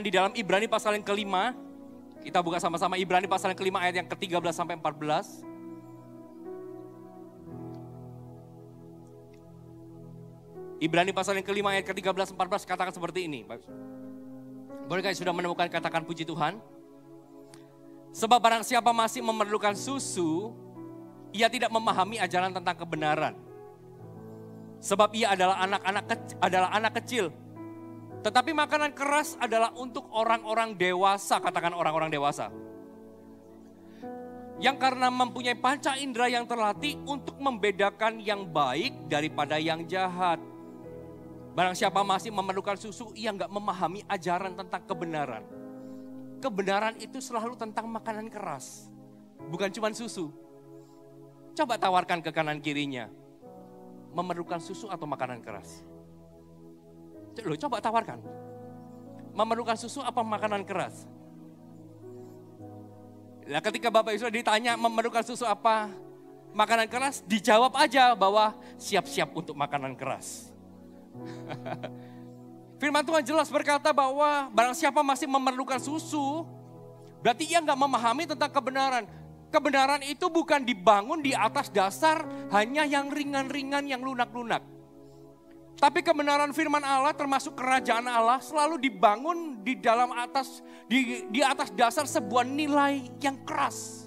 Di dalam Ibrani pasal yang kelima, kita buka sama-sama Ibrani pasal yang kelima ayat yang ke-13 sampai 14. Ibrani pasal yang kelima ayat ke-13 14 katakan seperti ini. Bolehkah sudah menemukan, katakan puji Tuhan? Sebab barang siapa masih memerlukan susu, ia tidak memahami ajaran tentang kebenaran. Sebab ia adalah anak kecil. Tetapi makanan keras adalah untuk orang-orang dewasa, katakan orang-orang dewasa. Yang karena mempunyai panca indera yang terlatih untuk membedakan yang baik daripada yang jahat. Barang siapa masih memerlukan susu, ia enggak memahami ajaran tentang kebenaran. Kebenaran itu selalu tentang makanan keras, bukan cuma susu. Coba tawarkan ke kanan kirinya, memerlukan susu atau makanan keras? Loh, coba tawarkan. Memerlukan susu apa makanan keras? Nah, ketika Bapak Ibu ditanya memerlukan susu apa makanan keras, dijawab aja bahwa siap-siap untuk makanan keras. Firman Tuhan jelas berkata bahwa barang siapa masih memerlukan susu, berarti ia nggak memahami tentang kebenaran. Kebenaran itu bukan dibangun di atas dasar hanya yang ringan-ringan, yang lunak-lunak. Tapi kebenaran firman Allah termasuk kerajaan Allah selalu dibangun di atas dasar sebuah nilai yang keras.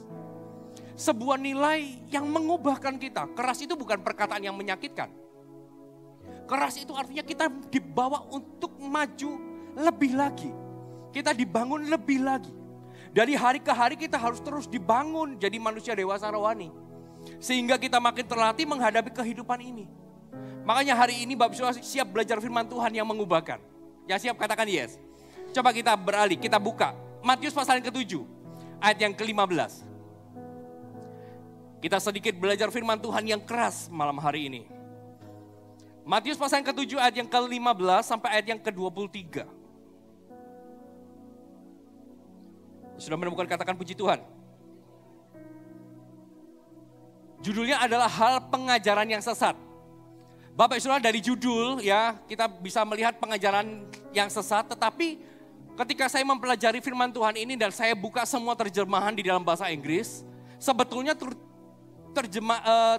Sebuah nilai yang mengubahkan kita. Keras itu bukan perkataan yang menyakitkan. Keras itu artinya kita dibawa untuk maju lebih lagi. Kita dibangun lebih lagi. Dari hari ke hari kita harus terus dibangun jadi manusia dewasa rohani. Sehingga kita makin terlatih menghadapi kehidupan ini. Makanya hari ini Bapak Ibu siap belajar firman Tuhan yang mengubahkan. Yang siap katakan yes. Coba kita beralih, kita buka. Matius pasal yang ke-7, ayat yang ke-15. Kita sedikit belajar firman Tuhan yang keras malam hari ini. Matius pasal yang ke-7 ayat yang ke-15 sampai ayat yang ke-23. Sudah menemukan, katakan puji Tuhan. Judulnya adalah hal pengajaran yang sesat. Bapak Ibu dari judul ya kita bisa melihat pengajaran yang sesat, tetapi ketika saya mempelajari firman Tuhan ini dan saya buka semua terjemahan di dalam bahasa Inggris, sebetulnya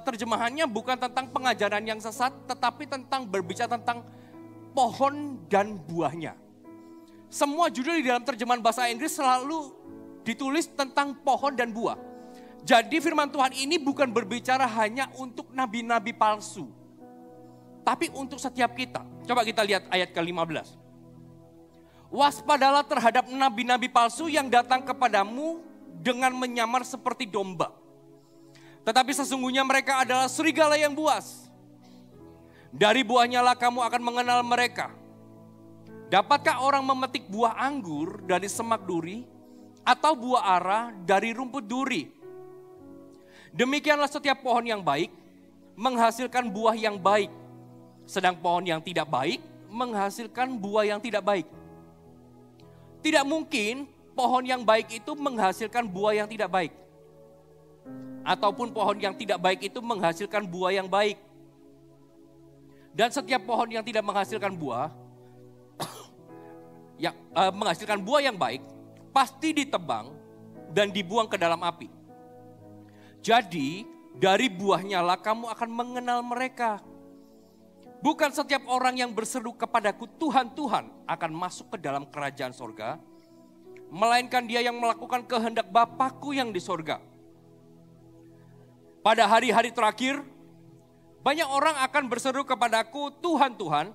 terjemahannya bukan tentang pengajaran yang sesat, tetapi tentang berbicara tentang pohon dan buahnya. Semua judul di dalam terjemahan bahasa Inggris selalu ditulis tentang pohon dan buah. Jadi firman Tuhan ini bukan berbicara hanya untuk nabi-nabi palsu, tapi untuk setiap kita. Coba kita lihat ayat ke-15. Waspadalah terhadap nabi-nabi palsu yang datang kepadamu dengan menyamar seperti domba. Tetapi sesungguhnya mereka adalah serigala yang buas. Dari buahnya lah kamu akan mengenal mereka. Dapatkah orang memetik buah anggur dari semak duri atau buah ara dari rumput duri? Demikianlah setiap pohon yang baik menghasilkan buah yang baik. Sedang pohon yang tidak baik menghasilkan buah yang tidak baik. Tidak mungkin pohon yang baik itu menghasilkan buah yang tidak baik. Ataupun pohon yang tidak baik itu menghasilkan buah yang baik. Dan setiap pohon yang tidak menghasilkan buah, menghasilkan buah yang baik, pasti ditebang dan dibuang ke dalam api. Jadi dari buahnya lah kamu akan mengenal mereka. Bukan setiap orang yang berseru kepadaku Tuhan, Tuhan akan masuk ke dalam kerajaan sorga, melainkan dia yang melakukan kehendak Bapakku yang di sorga. Pada hari-hari terakhir, banyak orang akan berseru kepadaku Tuhan, Tuhan,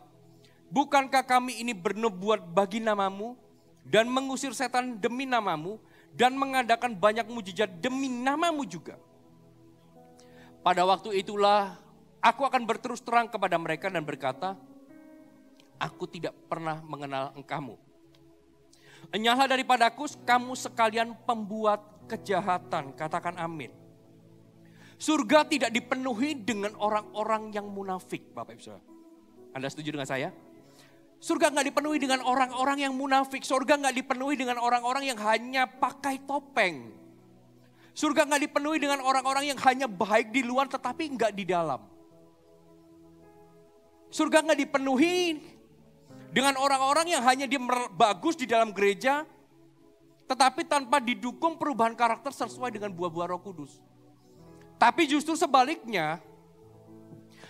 bukankah kami ini bernubuat bagi namamu dan mengusir setan demi namamu dan mengadakan banyak mujizat demi namamu juga. Pada waktu itulah aku akan berterus terang kepada mereka dan berkata, aku tidak pernah mengenal engkamu. Enyahlah daripadaku kamu sekalian pembuat kejahatan, katakan amin. Surga tidak dipenuhi dengan orang-orang yang munafik, Bapak Ibu Saudara. Anda setuju dengan saya? Surga nggak dipenuhi dengan orang-orang yang munafik. Surga nggak dipenuhi dengan orang-orang yang hanya pakai topeng. Surga nggak dipenuhi dengan orang-orang yang hanya baik di luar tetapi nggak di dalam. Surga nggak dipenuhi Dengan orang-orang yang hanya dia bagus di dalam gereja, tetapi tanpa didukung perubahan karakter sesuai dengan buah-buah Roh Kudus. Tapi justru sebaliknya,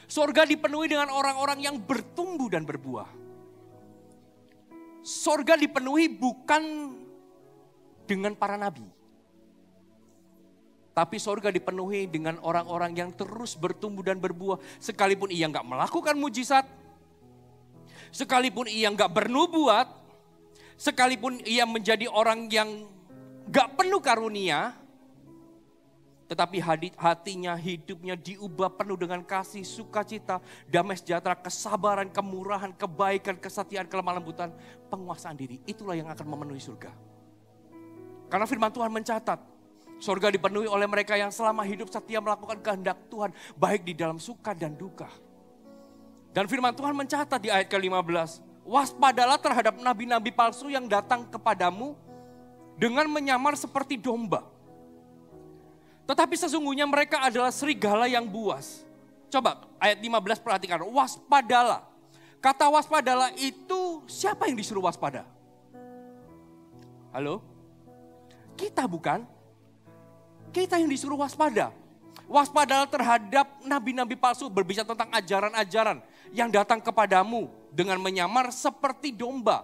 surga dipenuhi dengan orang-orang yang bertumbuh dan berbuah. Surga dipenuhi bukan dengan para nabi, tapi surga dipenuhi dengan orang-orang yang terus bertumbuh dan berbuah. Sekalipun ia nggak melakukan mujizat, sekalipun ia nggak bernubuat, sekalipun ia menjadi orang yang nggak penuh karunia, tetapi hatinya, hidupnya diubah penuh dengan kasih, sukacita, damai sejahtera, kesabaran, kemurahan, kebaikan, kesetiaan, kelemah lembutan, penguasaan diri. Itulah yang akan memenuhi surga. Karena firman Tuhan mencatat, surga dipenuhi oleh mereka yang selama hidup setia melakukan kehendak Tuhan, baik di dalam suka dan duka. Dan firman Tuhan mencatat di ayat ke-15, waspadalah terhadap nabi-nabi palsu yang datang kepadamu dengan menyamar seperti domba. Tetapi sesungguhnya mereka adalah serigala yang buas. Coba ayat 15 perhatikan, waspadalah. Kata waspadalah itu siapa yang disuruh waspada? Halo? Kita bukan? Kita yang disuruh waspada. Waspadalah terhadap nabi-nabi palsu, berbicara tentang ajaran-ajaran yang datang kepadamu dengan menyamar seperti domba.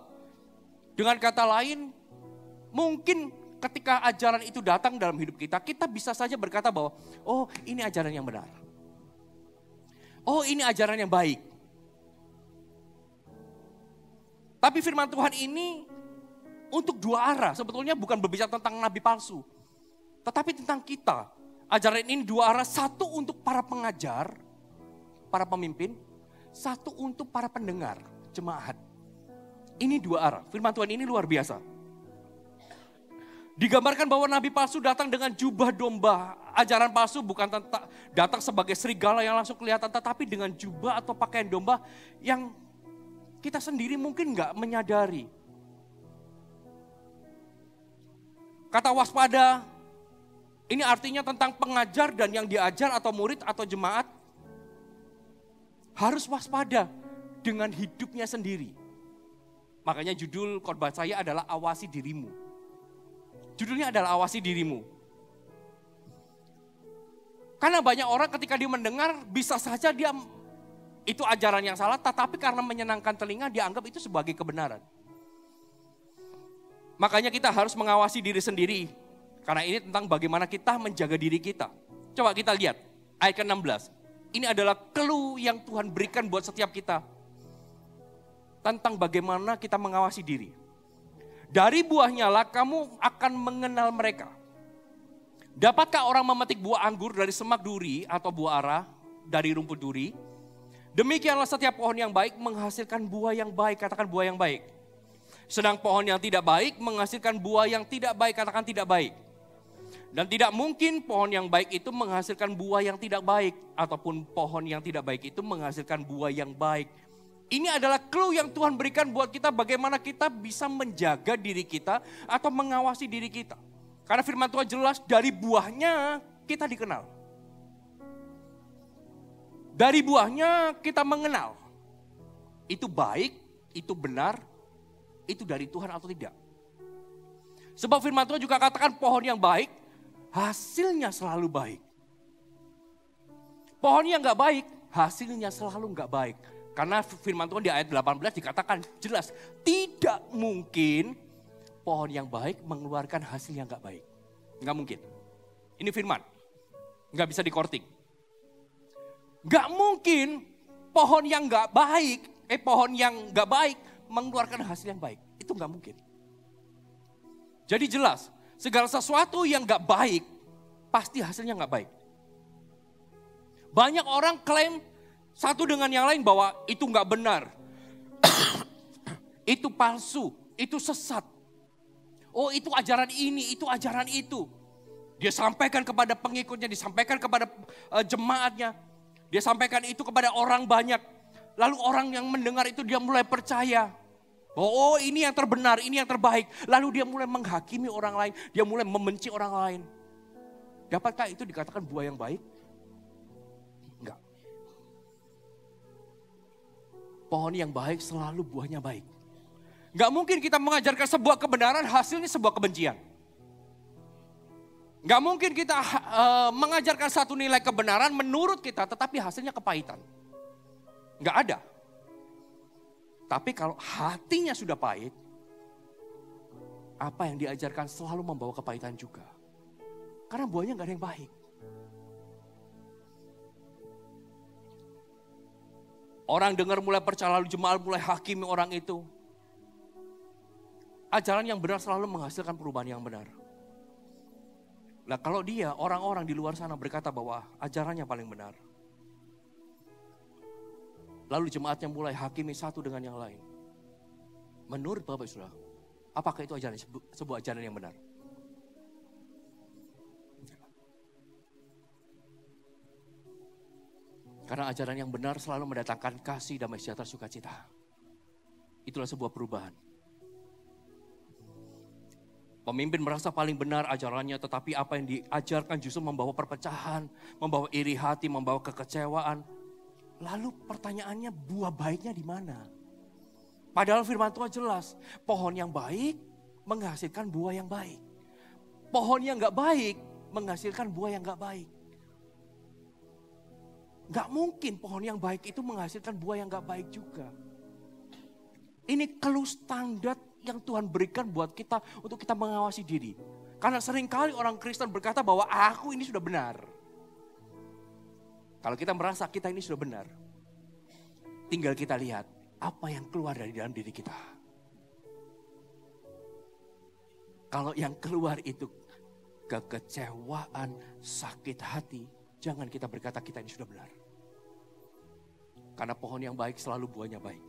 Dengan kata lain, mungkin ketika ajaran itu datang dalam hidup kita, kita bisa saja berkata bahwa, oh ini ajaran yang benar. Oh ini ajaran yang baik. Tapi firman Tuhan ini untuk dua arah, sebetulnya bukan berbicara tentang nabi palsu, tetapi tentang kita. Ajaran ini dua arah, satu untuk para pengajar, para pemimpin, satu untuk para pendengar, jemaat. Ini dua arah, firman Tuhan ini luar biasa. Digambarkan bahwa nabi palsu datang dengan jubah domba. Ajaran palsu bukan datang sebagai serigala yang langsung kelihatan, tetapi dengan jubah atau pakaian domba yang kita sendiri mungkin gak menyadari. Kata waspada, ini artinya tentang pengajar dan yang diajar atau murid atau jemaat harus waspada dengan hidupnya sendiri. Makanya judul khotbah saya adalah awasi dirimu. Judulnya adalah awasi dirimu. Karena banyak orang ketika dia mendengar bisa saja dia itu ajaran yang salah, tetapi karena menyenangkan telinga dia anggap itu sebagai kebenaran. Makanya kita harus mengawasi diri sendiri. Karena ini tentang bagaimana kita menjaga diri kita. Coba kita lihat ayat ke-16. Ini adalah clue yang Tuhan berikan buat setiap kita. Tentang bagaimana kita mengawasi diri. Dari buahnya lah kamu akan mengenal mereka. Dapatkah orang memetik buah anggur dari semak duri atau buah ara dari rumput duri? Demikianlah setiap pohon yang baik menghasilkan buah yang baik. Katakan buah yang baik. Sedang pohon yang tidak baik menghasilkan buah yang tidak baik. Katakan tidak baik. Dan tidak mungkin pohon yang baik itu menghasilkan buah yang tidak baik. Ataupun pohon yang tidak baik itu menghasilkan buah yang baik. Ini adalah clue yang Tuhan berikan buat kita bagaimana kita bisa menjaga diri kita atau mengawasi diri kita. Karena firman Tuhan jelas dari buahnya kita dikenal. Dari buahnya kita mengenal. Itu baik, itu benar, itu dari Tuhan atau tidak. Sebab firman Tuhan juga katakan pohon yang baik, hasilnya selalu baik. Pohon yang gak baik, hasilnya selalu gak baik. Karena firman Tuhan di ayat 18 dikatakan jelas, tidak mungkin pohon yang baik mengeluarkan hasil yang gak baik. Gak mungkin. Ini firman, gak bisa dikorting. Gak mungkin pohon yang gak baik, pohon yang gak baik mengeluarkan hasil yang baik. Itu gak mungkin. Jadi jelas, segala sesuatu yang gak baik, pasti hasilnya gak baik. Banyak orang klaim satu dengan yang lain bahwa itu gak benar. Itu palsu, itu sesat. Oh itu ajaran ini, itu ajaran itu. Dia sampaikan kepada pengikutnya, disampaikan kepada jemaatnya. Dia sampaikan itu kepada orang banyak. Lalu orang yang mendengar itu dia mulai percaya. Oh ini yang terbenar, ini yang terbaik. Lalu dia mulai menghakimi orang lain. Dia mulai membenci orang lain. Dapatkah itu dikatakan buah yang baik? Enggak. Pohon yang baik selalu buahnya baik. Gak mungkin kita mengajarkan sebuah kebenaran hasilnya sebuah kebencian. Gak mungkin kita mengajarkan satu nilai kebenaran menurut kita tetapi hasilnya kepahitan. Gak ada. Tapi kalau hatinya sudah pahit, apa yang diajarkan selalu membawa kepahitan juga. Karena buahnya gak ada yang baik. Orang dengar mulai percaya, lalu jemaat mulai hakimi orang itu. Ajaran yang benar selalu menghasilkan perubahan yang benar. Nah kalau dia, orang-orang di luar sana berkata bahwa ajarannya paling benar. Lalu jemaatnya mulai hakimi satu dengan yang lain. Menurut Bapak Saudara, apakah itu ajaran, sebuah ajaran yang benar? Karena ajaran yang benar selalu mendatangkan kasih, damai sejahtera, sukacita. Itulah sebuah perubahan. Pemimpin merasa paling benar ajarannya, tetapi apa yang diajarkan justru membawa perpecahan, membawa iri hati, membawa kekecewaan. Lalu pertanyaannya, buah baiknya di mana? Padahal firman Tuhan jelas, pohon yang baik menghasilkan buah yang baik. Pohon yang gak baik menghasilkan buah yang gak baik. Gak mungkin pohon yang baik itu menghasilkan buah yang gak baik juga. Ini clue standar yang Tuhan berikan buat kita untuk kita mengawasi diri. Karena seringkali orang Kristen berkata bahwa aku ini sudah benar. Kalau kita merasa kita ini sudah benar, tinggal kita lihat apa yang keluar dari dalam diri kita. Kalau yang keluar itu kekecewaan, sakit hati, jangan kita berkata kita ini sudah benar. Karena pohon yang baik selalu buahnya baik.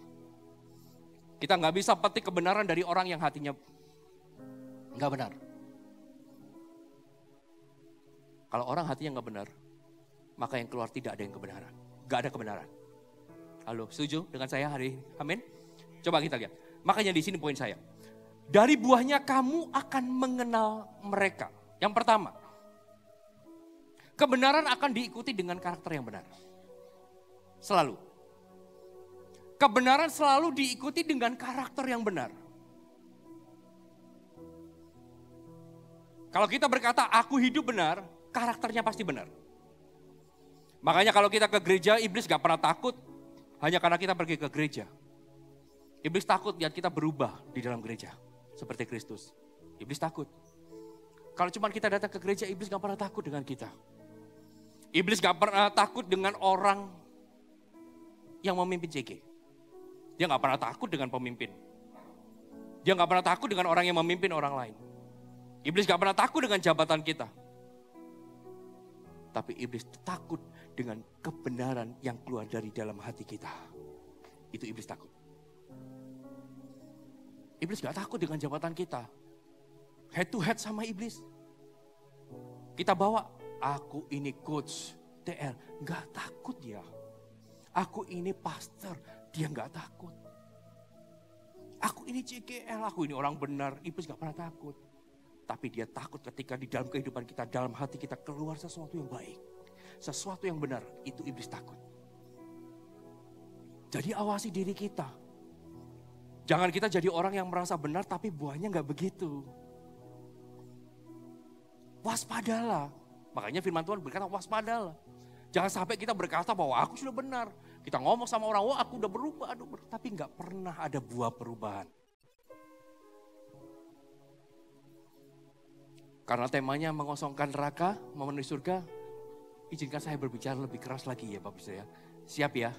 Kita nggak bisa petik kebenaran dari orang yang hatinya nggak benar. Kalau orang hatinya nggak benar, maka yang keluar tidak ada yang kebenaran. Nggak ada kebenaran. Halo, setuju dengan saya hari ini? Amin. Coba kita lihat. Makanya di sini poin saya. Dari buahnya kamu akan mengenal mereka. Yang pertama, kebenaran akan diikuti dengan karakter yang benar. Selalu. Kebenaran selalu diikuti dengan karakter yang benar. Kalau kita berkata, aku hidup benar, karakternya pasti benar. Makanya kalau kita ke gereja, iblis gak pernah takut hanya karena kita pergi ke gereja. Iblis takut lihat kita berubah di dalam gereja. Seperti Kristus. Iblis takut. Kalau cuma kita datang ke gereja, iblis gak pernah takut dengan kita. Iblis gak pernah takut dengan orang yang memimpin CG. Dia gak pernah takut dengan pemimpin. Dia gak pernah takut dengan orang yang memimpin orang lain. Iblis gak pernah takut dengan jabatan kita. Tapi iblis takut dengan kebenaran yang keluar dari dalam hati kita. Itu iblis takut. Iblis gak takut dengan jabatan kita. Head to head sama iblis. Kita bawa, aku ini coach TL. Gak takut dia. Aku ini pastor. Dia gak takut. Aku ini CGL, aku ini orang benar. Iblis gak pernah takut. Tapi dia takut ketika di dalam kehidupan kita, dalam hati kita keluar sesuatu yang baik. Sesuatu yang benar, itu iblis takut. Jadi awasi diri kita. Jangan kita jadi orang yang merasa benar tapi buahnya gak begitu. Waspadalah. Makanya firman Tuhan berkata waspadalah. Jangan sampai kita berkata bahwa aku sudah benar. Kita ngomong sama orang, wah aku udah berubah. Tapi gak pernah ada buah perubahan. Karena temanya mengosongkan neraka, memenuhi surga. Izinkan saya berbicara lebih keras lagi ya Bapak Ibu ya. Siap ya?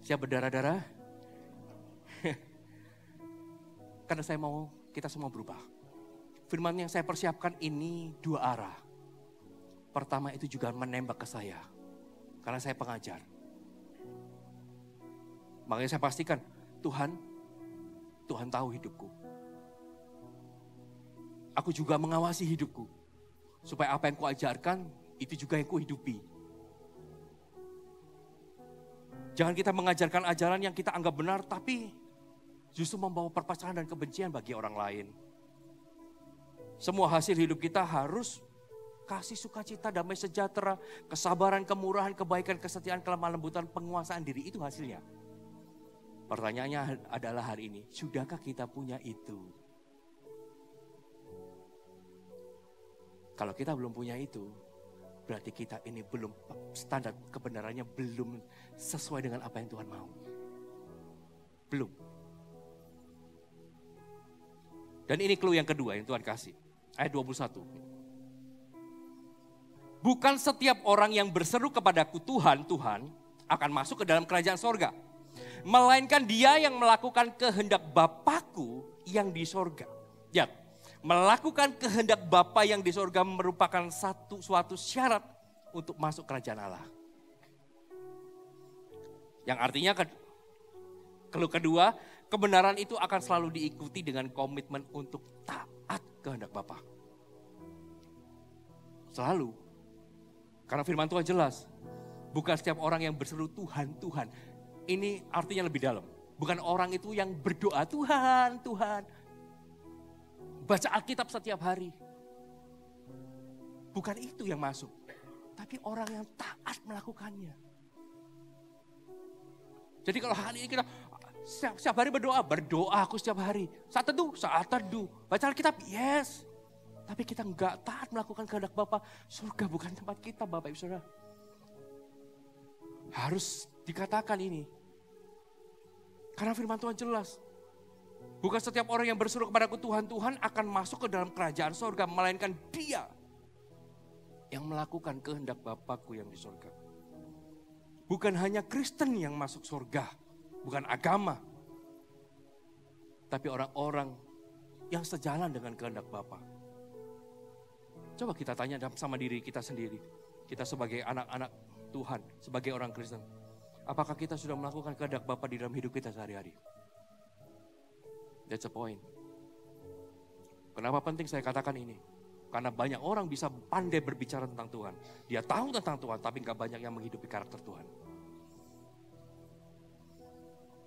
Siap berdarah-darah? Karena saya mau kita semua berubah. Firman yang saya persiapkan ini dua arah. Pertama itu juga menembak ke saya. Karena saya pengajar. Makanya saya pastikan Tuhan tahu hidupku. Aku juga mengawasi hidupku. Supaya apa yang kuajarkan itu juga yang kuhidupi. Jangan kita mengajarkan ajaran yang kita anggap benar tapi justru membawa perpecahan dan kebencian bagi orang lain. Semua hasil hidup kita harus kasih sukacita, damai sejahtera, kesabaran, kemurahan, kebaikan, kesetiaan, kelemah lembutan, penguasaan diri. Itu hasilnya. Pertanyaannya adalah hari ini, sudahkah kita punya itu? Kalau kita belum punya itu, berarti kita ini belum, standar kebenarannya belum sesuai dengan apa yang Tuhan mau. Belum. Dan ini clue yang kedua yang Tuhan kasih. Ayat 21. Bukan setiap orang yang berseru kepadaku Tuhan, Tuhan, akan masuk ke dalam kerajaan sorga. Melainkan dia yang melakukan kehendak Bapakku yang di sorga. Ya, melakukan kehendak Bapa yang di sorga merupakan suatu syarat untuk masuk kerajaan Allah. Yang artinya kedua, kebenaran itu akan selalu diikuti dengan komitmen untuk taat kehendak Bapa. Selalu. Karena firman Tuhan jelas. Bukan setiap orang yang berseru Tuhan, Tuhan. Ini artinya lebih dalam. Bukan orang itu yang berdoa, Tuhan, Tuhan. Baca Alkitab setiap hari. Bukan itu yang masuk. Tapi orang yang taat melakukannya. Jadi kalau hari ini kita setiap hari berdoa aku setiap hari. Saat teduh, baca Alkitab, yes. Tapi kita enggak taat melakukan kehendak Bapa. Surga bukan tempat kita, Bapak Ibu Saudara. Harus dikatakan ini. Karena firman Tuhan jelas. Bukan setiap orang yang berseru kepadaku Tuhan, Tuhan akan masuk ke dalam kerajaan sorga. Melainkan dia yang melakukan kehendak Bapakku yang di sorga. Bukan hanya Kristen yang masuk sorga. Bukan agama. Tapi orang-orang yang sejalan dengan kehendak Bapa. Coba kita tanya sama diri kita sendiri. Kita sebagai anak-anak Tuhan, sebagai orang Kristen. Apakah kita sudah melakukan kehendak Bapa di dalam hidup kita sehari-hari? That's the point. Kenapa penting saya katakan ini? Karena banyak orang bisa pandai berbicara tentang Tuhan. Dia tahu tentang Tuhan, tapi gak banyak yang menghidupi karakter Tuhan.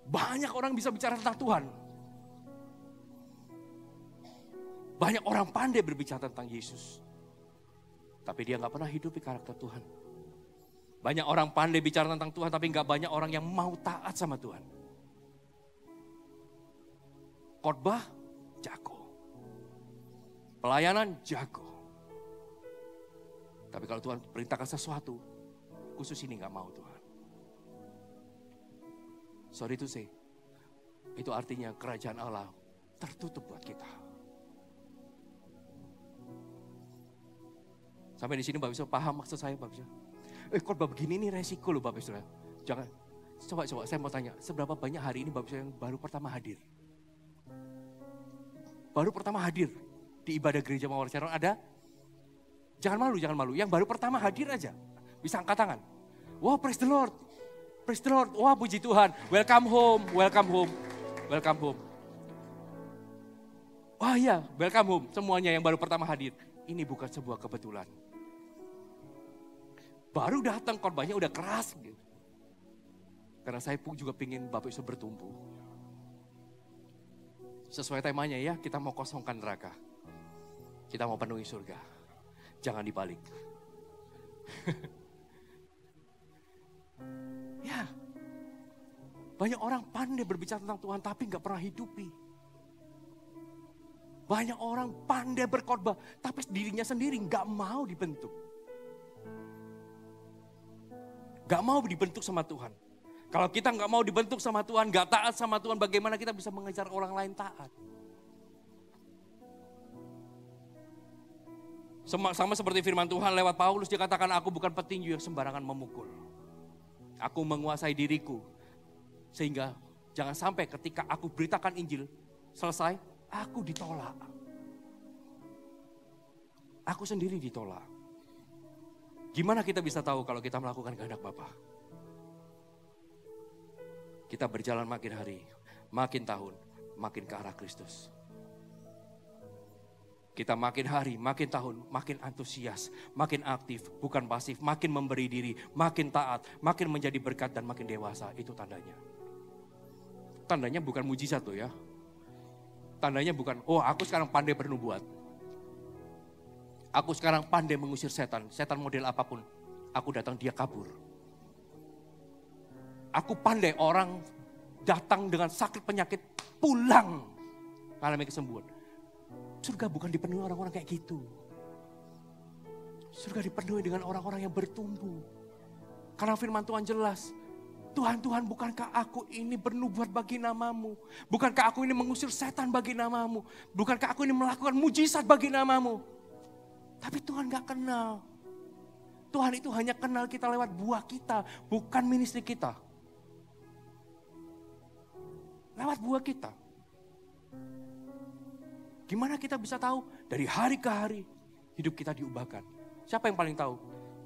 Banyak orang bisa bicara tentang Tuhan. Banyak orang pandai berbicara tentang Yesus. Tapi dia gak pernah hidupi karakter Tuhan. Banyak orang pandai bicara tentang Tuhan, tapi gak banyak orang yang mau taat sama Tuhan. Khotbah, jago. Pelayanan, jago. Tapi kalau Tuhan perintahkan sesuatu, khusus ini gak mau Tuhan. Sorry to say, itu artinya kerajaan Allah tertutup buat kita. Sampai di sini Bapak bisa paham maksud saya Bapak bisa. Khotbah begini nih resiko loh Bapak Saudara. Jangan, coba saya mau tanya, seberapa banyak hari ini Bapak Saudara yang baru pertama hadir? Baru pertama hadir di ibadah gereja Mawar Charon ada? Jangan malu. Yang baru pertama hadir aja, bisa angkat tangan. Wow, praise the Lord. Praise the Lord. Wah, puji Tuhan. Welcome home. Wah ya, welcome home. Semuanya yang baru pertama hadir. Ini bukan sebuah kebetulan. Baru datang khotbahnya udah keras gitu. Karena saya pun juga pingin Bapak Ibu bertumbuh. Sesuai temanya ya, kita mau kosongkan neraka. Kita mau penuhi surga. Jangan dibalik. Ya, banyak orang pandai berbicara tentang Tuhan tapi gak pernah hidupi. Banyak orang pandai berkhotbah tapi dirinya sendiri gak mau dibentuk. Gak mau dibentuk sama Tuhan. Kalau kita gak mau dibentuk sama Tuhan, gak taat sama Tuhan, bagaimana kita bisa mengejar orang lain taat? Sama seperti firman Tuhan lewat Paulus, dia katakan aku bukan petinju yang sembarangan memukul. Aku menguasai diriku. Sehingga jangan sampai ketika aku beritakan Injil, selesai, aku ditolak. Aku sendiri ditolak. Gimana kita bisa tahu kalau kita melakukan kehendak Bapa? Kita berjalan makin hari, makin tahun, makin ke arah Kristus. Kita makin hari, makin tahun, makin antusias, makin aktif, bukan pasif, makin memberi diri, makin taat, makin menjadi berkat dan makin dewasa. Itu tandanya. Tandanya bukan mujizat tuh ya. Tandanya bukan, oh aku sekarang pandai bernubuat. Aku sekarang pandai mengusir setan model apapun. Aku datang dia kabur. Aku pandai orang datang dengan sakit penyakit, pulang mengalami kesembuhan. Surga bukan dipenuhi orang-orang kayak gitu. Surga dipenuhi dengan orang-orang yang bertumbuh. Karena firman Tuhan jelas, Tuhan, Tuhan, bukankah aku ini bernubuat bagi namamu? Bukankah aku ini mengusir setan bagi namamu? Bukankah aku ini melakukan mujizat bagi namamu? Tapi Tuhan gak kenal. Tuhan itu hanya kenal kita lewat buah kita, bukan ministry kita. Lewat buah kita. Gimana kita bisa tahu? Dari hari ke hari hidup kita diubahkan. Siapa yang paling tahu?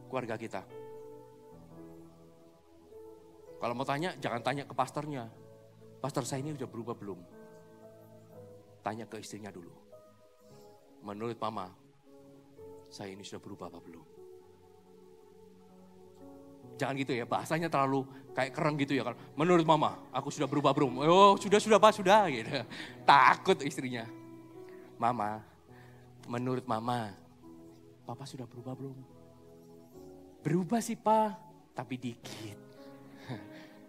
Keluarga kita. Kalau mau tanya, jangan tanya ke pastornya. Pastor saya ini udah berubah belum? Tanya ke istrinya dulu. Menurut mama, saya ini sudah berubah apa belum? Jangan gitu ya, bahasanya terlalu kayak keren gitu ya. Menurut mama, aku sudah berubah belum? Oh sudah Pak, sudah. Gitu. Takut istrinya. Mama, menurut mama, papa sudah berubah belum? Berubah sih Pak, tapi dikit.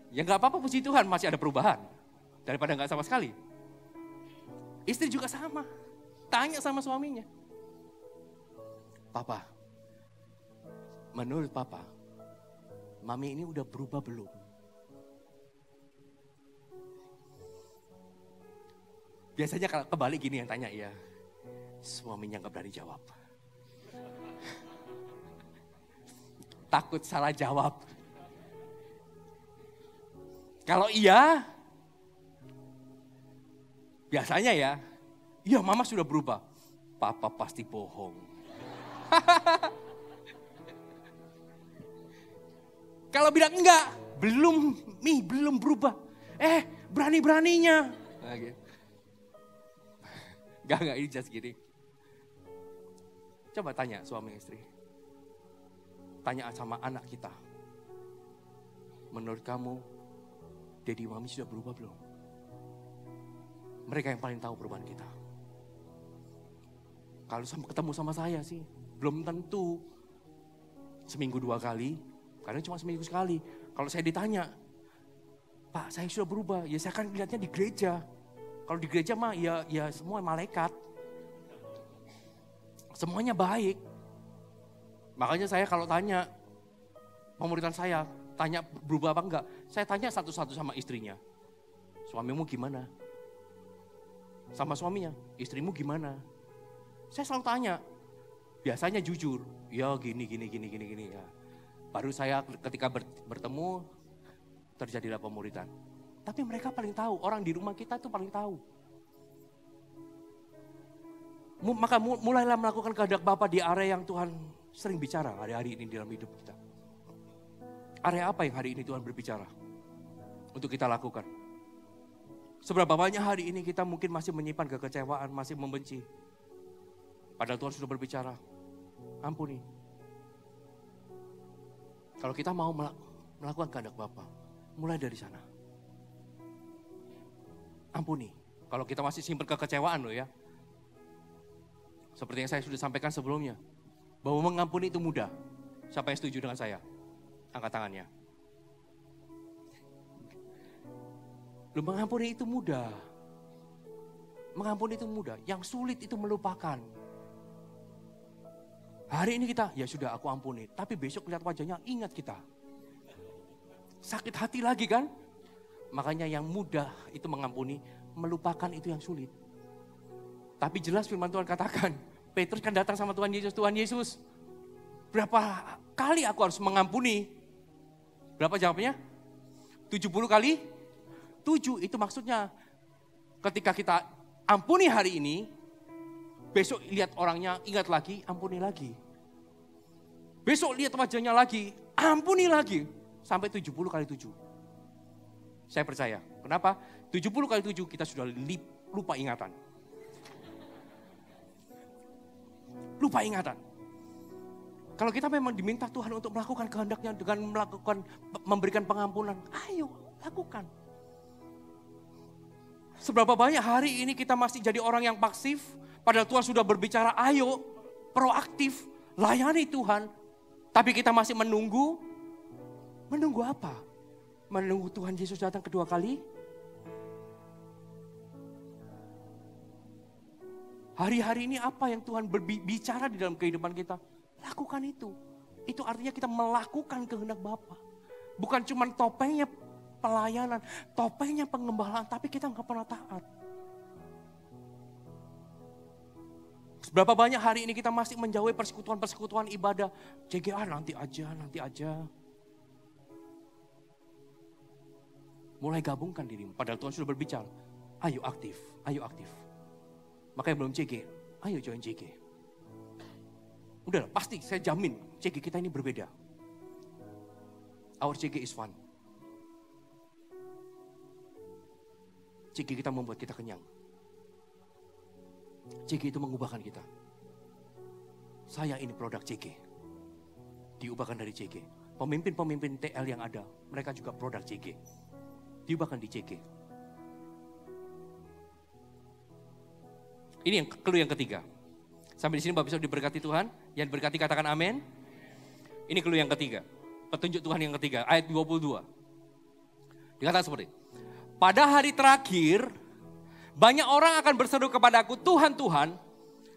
Ya gak apa-apa, puji Tuhan masih ada perubahan. Daripada gak sama sekali. Istri juga sama, tanya sama suaminya. Papa, menurut papa, mami ini udah berubah belum? Biasanya kalau kebalik gini yang tanya ya, suaminya gak berani jawab. Takut salah jawab. Kalau iya, biasanya ya, iya mama sudah berubah. Papa pasti bohong. Kalau bilang enggak, belum berubah. Berani-beraninya. Nah, gitu. Enggak, ini just gini. Coba tanya suami istri. Tanya sama anak kita. Menurut kamu, Daddy Mami sudah berubah belum? Mereka yang paling tahu perubahan kita. Kalau ketemu sama saya sih, belum tentu. Seminggu 2 kali, kadang cuma seminggu sekali. Kalau saya ditanya, Pak saya sudah berubah, ya saya akan lihatnya di gereja. Kalau di gereja mah ya semua malaikat. Semuanya baik. Makanya saya kalau tanya, pemuridan saya, tanya berubah apa enggak, saya tanya satu-satu sama istrinya. Suamimu gimana? Sama suaminya, istrimu gimana? Saya selalu tanya, biasanya jujur, ya gini ya. Baru saya ketika bertemu, terjadilah pemuridan. Tapi mereka paling tahu, orang di rumah kita itu paling tahu. Maka mulailah melakukan kehendak Bapa di area yang Tuhan sering bicara hari-hari ini dalam hidup kita. Area apa yang hari ini Tuhan berbicara untuk kita lakukan? Seberapa banyak hari ini kita mungkin masih menyimpan kekecewaan, masih membenci. Padahal Tuhan sudah berbicara, ampuni. Kalau kita mau melakukan kehendak Bapa, mulai dari sana. Ampuni. Kalau kita masih simpan kekecewaan loh ya. Seperti yang saya sudah sampaikan sebelumnya. Bahwa mengampuni itu mudah. Siapa yang setuju dengan saya? Angkat tangannya. Loh, mengampuni itu mudah. Mengampuni itu mudah. Yang sulit itu melupakan. Hari ini kita, ya sudah aku ampuni. Tapi besok lihat wajahnya, ingat kita. Sakit hati lagi kan? Makanya yang mudah itu mengampuni, melupakan itu yang sulit. Tapi jelas firman Tuhan katakan, Petrus kan datang sama Tuhan Yesus, berapa kali aku harus mengampuni? Berapa jawabnya? 70 kali? 7, itu maksudnya ketika kita ampuni hari ini, besok lihat orangnya, ingat lagi, ampuni lagi. Besok lihat wajahnya lagi, ampuni lagi. Sampai 70 kali 7. Saya percaya. Kenapa? 70 kali 7 kita sudah lupa ingatan. Lupa ingatan. Kalau kita memang diminta Tuhan untuk melakukan kehendaknya dengan memberikan pengampunan, ayo lakukan. Seberapa banyak hari ini kita masih jadi orang yang pasif, padahal Tuhan sudah berbicara, ayo proaktif, layani Tuhan. Tapi kita masih menunggu apa? Menunggu Tuhan Yesus datang kedua kali? Hari-hari ini apa yang Tuhan berbicara di dalam kehidupan kita? Lakukan itu. Itu artinya kita melakukan kehendak Bapa. Bukan cuma topengnya pelayanan, topengnya pengembalaan, tapi kita nggak pernah taat. Berapa banyak hari ini kita masih menjauhi persekutuan-persekutuan ibadah. CGA nanti aja. Mulai gabungkan dirimu, padahal Tuhan sudah berbicara. Ayo aktif. Makanya belum CG, ayo join CG. Udah pasti saya jamin CG kita ini berbeda. Our CG is fun. CG kita membuat kita kenyang. CG itu mengubahkan kita. Saya ini produk CG. Diubahkan dari CG. Pemimpin-pemimpin TL yang ada, mereka juga produk CG. Diubahkan di CG. Ini yang clue yang ketiga. Sampai di sini Bapak bisa diberkati Tuhan. Yang diberkati katakan amin. Ini clue yang ketiga. Petunjuk Tuhan yang ketiga, ayat 22. Dikatakan seperti, pada hari terakhir, banyak orang akan berseru kepadaku, Tuhan, Tuhan,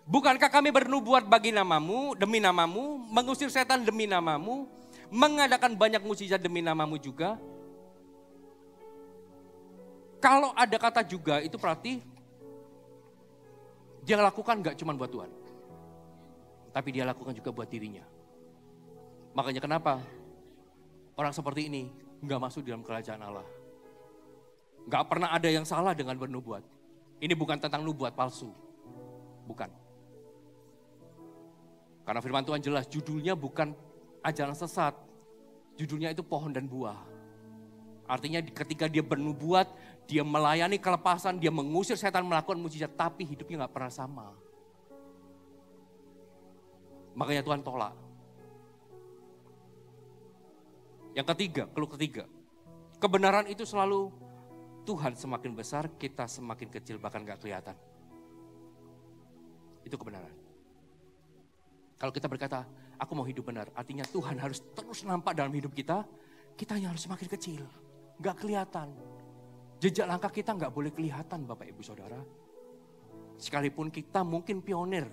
bukankah kami bernubuat bagi namamu, demi namamu, mengusir setan demi namamu, mengadakan banyak mukjizat demi namamu juga? Kalau ada kata juga, itu berarti dia lakukan gak cuma buat Tuhan. Tapi dia lakukan juga buat dirinya. Makanya kenapa orang seperti ini gak masuk dalam kerajaan Allah. Gak pernah ada yang salah dengan bernubuat. Ini bukan tentang nubuat palsu. Bukan. Karena firman Tuhan jelas, judulnya bukan ajaran sesat. Judulnya itu pohon dan buah. Artinya ketika dia bernubuat, dia melayani kelepasan, dia mengusir setan, melakukan mukjizat, tapi hidupnya gak pernah sama. Makanya Tuhan tolak. Yang ketiga, clue ketiga. Kebenaran itu selalu Tuhan semakin besar, kita semakin kecil, bahkan gak kelihatan. Itu kebenaran. Kalau kita berkata, aku mau hidup benar, artinya Tuhan harus terus nampak dalam hidup kita, kitanya harus semakin kecil, gak kelihatan. Jejak langkah kita gak boleh kelihatan Bapak Ibu Saudara. Sekalipun kita mungkin pionir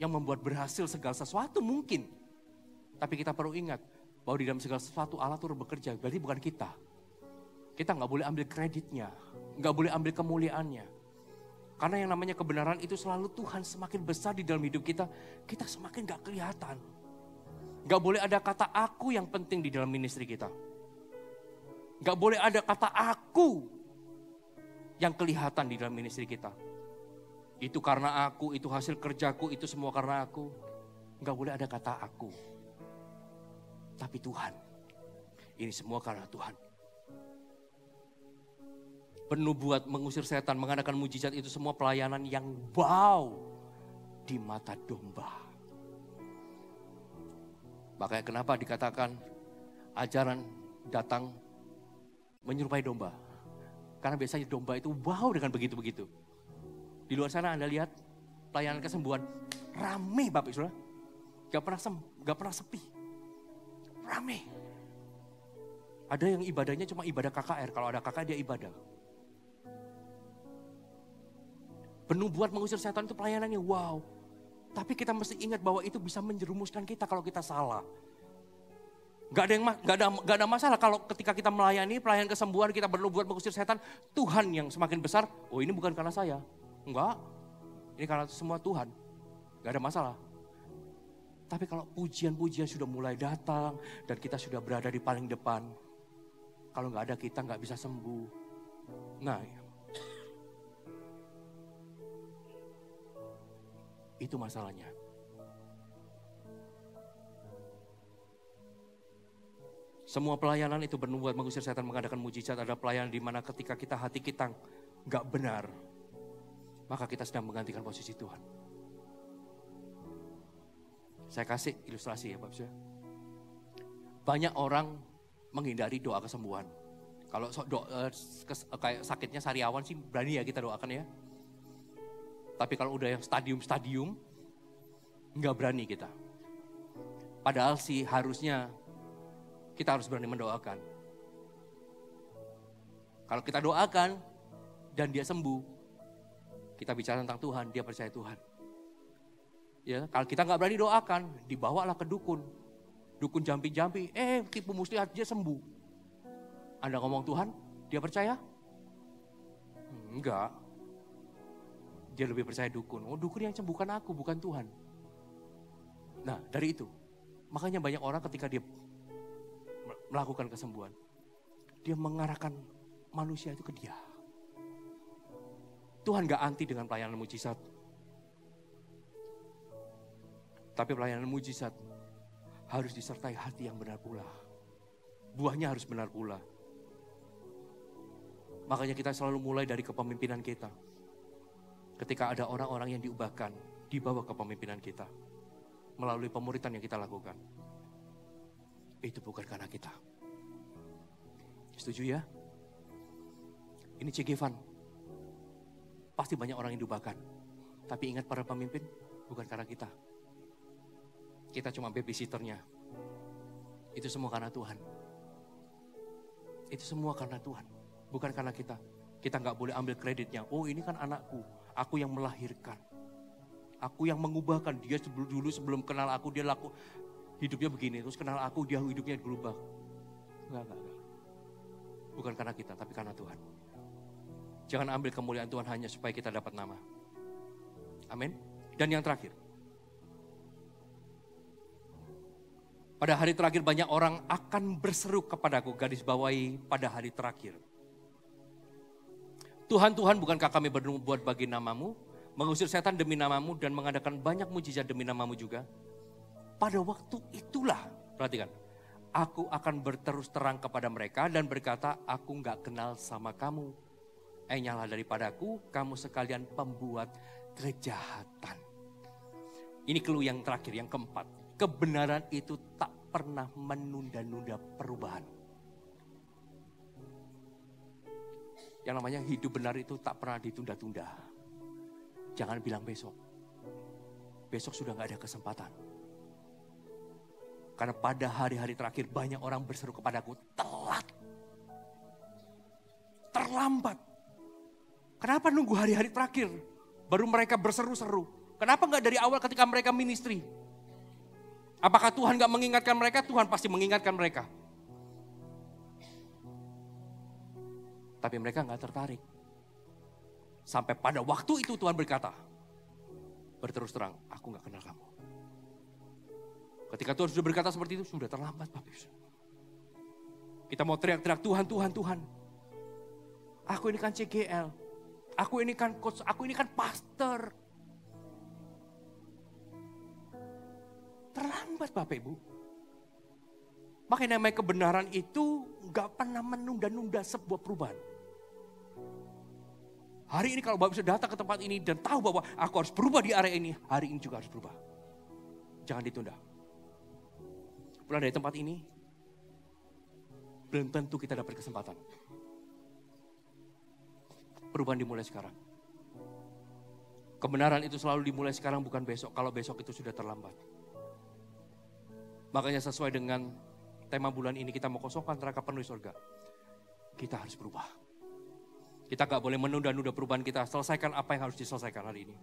yang membuat berhasil segala sesuatu mungkin. Tapi kita perlu ingat bahwa di dalam segala sesuatu Allah turut bekerja, berarti bukan kita. Kita gak boleh ambil kreditnya, gak boleh ambil kemuliaannya. Karena yang namanya kebenaran itu selalu Tuhan semakin besar di dalam hidup kita, kita semakin gak kelihatan. Gak boleh ada kata aku yang penting di dalam ministry kita. Gak boleh ada kata aku yang kelihatan di dalam ministry kita. Itu karena aku, itu hasil kerjaku, itu semua karena aku. Gak boleh ada kata aku. Tapi Tuhan, ini semua karena Tuhan. Bernubuat, mengusir setan, mengadakan mujizat, itu semua pelayanan yang wow di mata domba. Makanya kenapa dikatakan ajaran datang menyerupai domba. Karena biasanya domba itu wow dengan begitu-begitu. Di luar sana Anda lihat pelayanan kesembuhan rame Bapak Saudara. Gak pernah sepi. Rame. Ada yang ibadahnya cuma ibadah KKR. Kalau ada KKR dia ibadah. Bernubuat mengusir setan itu pelayanannya wow. Tapi kita mesti ingat bahwa itu bisa menjerumuskan kita kalau kita salah. Gak ada masalah kalau ketika kita melayani pelayanan kesembuhan, kita bernubuat mengusir setan, Tuhan yang semakin besar. Oh ini bukan karena saya. Enggak. Ini karena semua Tuhan. Gak ada masalah. Tapi kalau pujian-pujian sudah mulai datang dan kita sudah berada di paling depan. Kalau gak ada kita gak bisa sembuh. Nah, itu masalahnya. Semua pelayanan itu bernubuat mengusir setan, mengadakan mujizat. Ada pelayanan di mana ketika hati kita gak benar, maka kita sedang menggantikan posisi Tuhan. Saya kasih ilustrasi ya Bapak Saudara. Banyak orang menghindari doa kesembuhan. Kalau kayak sakitnya sariawan sih berani ya kita doakan ya. Tapi kalau udah yang stadium-stadium, nggak berani kita. Padahal sih harusnya kita harus berani mendoakan. Kalau kita doakan dan dia sembuh, Kita bicara tentang Tuhan, dia percaya Tuhan. Ya, kalau kita nggak berani doakan, dibawalah ke dukun. Dukun jampi-jampi, tipu muslihat dia sembuh. Anda ngomong Tuhan, dia percaya? Enggak. Dia lebih percaya dukun. Oh, dukun yang sembuhkan aku, bukan Tuhan. Nah, dari itu. Makanya banyak orang ketika dia melakukan kesembuhan, dia mengarahkan manusia itu ke dia. Tuhan gak anti dengan pelayanan mujizat. Tapi pelayanan mujizat harus disertai hati yang benar pula. Buahnya harus benar pula. Makanya kita selalu mulai dari kepemimpinan kita. Ketika ada orang-orang yang diubahkan, dibawa ke pemimpinan kita. Melalui pemuritan yang kita lakukan. Itu bukan karena kita. Setuju ya? Ini C.G. Van. Pasti banyak orang yang diubahkan. Tapi ingat para pemimpin, bukan karena kita. Kita cuma babysitternya. Itu semua karena Tuhan. Itu semua karena Tuhan. Bukan karena kita. Kita gak boleh ambil kreditnya. Oh, ini kan anakku. Aku yang melahirkan. Aku yang mengubahkan. Dia dulu sebelum kenal aku, dia hidupnya begini. Terus kenal aku, dia hidupnya berubah. Enggak. Bukan karena kita, tapi karena Tuhan. Jangan ambil kemuliaan Tuhan hanya supaya kita dapat nama. Amin. Dan yang terakhir. Pada hari terakhir banyak orang akan berseru kepadaku, garis bawahi pada hari terakhir. Tuhan, bukankah kami berbuat bagi namamu, mengusir setan demi namamu dan mengadakan banyak mujizat demi namamu juga? Pada waktu itulah, perhatikan, aku akan berterus terang kepada mereka dan berkata, aku gak kenal sama kamu. Nyala daripadaku, kamu sekalian pembuat kejahatan. Ini clue yang terakhir, yang keempat. Kebenaran itu tak pernah menunda-nunda perubahan. Yang namanya hidup benar itu tak pernah ditunda-tunda. Jangan bilang besok. Besok sudah gak ada kesempatan. Karena pada hari-hari terakhir banyak orang berseru kepadaku, telat. Terlambat. Kenapa nunggu hari-hari terakhir? Baru mereka berseru-seru. Kenapa gak dari awal ketika mereka ministry? Apakah Tuhan gak mengingatkan mereka? Tuhan pasti mengingatkan mereka. Tapi mereka gak tertarik. Sampai pada waktu itu Tuhan berkata, berterus terang, aku gak kenal kamu. Ketika Tuhan sudah berkata seperti itu, sudah terlambat Bapak Ibu. Kita mau teriak-teriak, Tuhan. Aku ini kan CGL. Aku ini kan coach, aku ini kan pastor. Terlambat Bapak Ibu. Makanya namanya kebenaran itu gak pernah menunda-nunda sebuah perubahan. Hari ini kalau Bapak bisa datang ke tempat ini dan tahu bahwa aku harus berubah di area ini, hari ini juga harus berubah. Jangan ditunda. Pulang dari tempat ini, belum tentu kita dapat kesempatan. Perubahan dimulai sekarang. Kebenaran itu selalu dimulai sekarang, bukan besok. Kalau besok itu sudah terlambat. Makanya sesuai dengan tema bulan ini, kita mau kosongkan neraka penuh surga. Kita harus berubah. Kita gak boleh menunda-nunda perubahan kita. Selesaikan apa yang harus diselesaikan hari ini.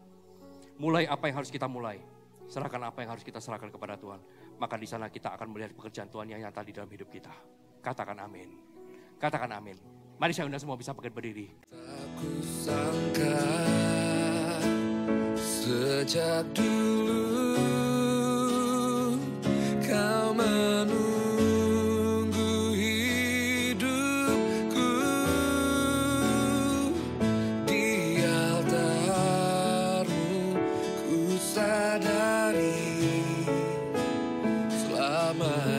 Mulai apa yang harus kita mulai. Serahkan apa yang harus kita serahkan kepada Tuhan. Maka di sana kita akan melihat pekerjaan Tuhan yang nyata di dalam hidup kita. Katakan amin. Katakan amin. Mari saya undang semua bisa pakai berdiri. Tak kusangka sejak dulu kau menunggu hidupku di altarmu. Ku sadari selama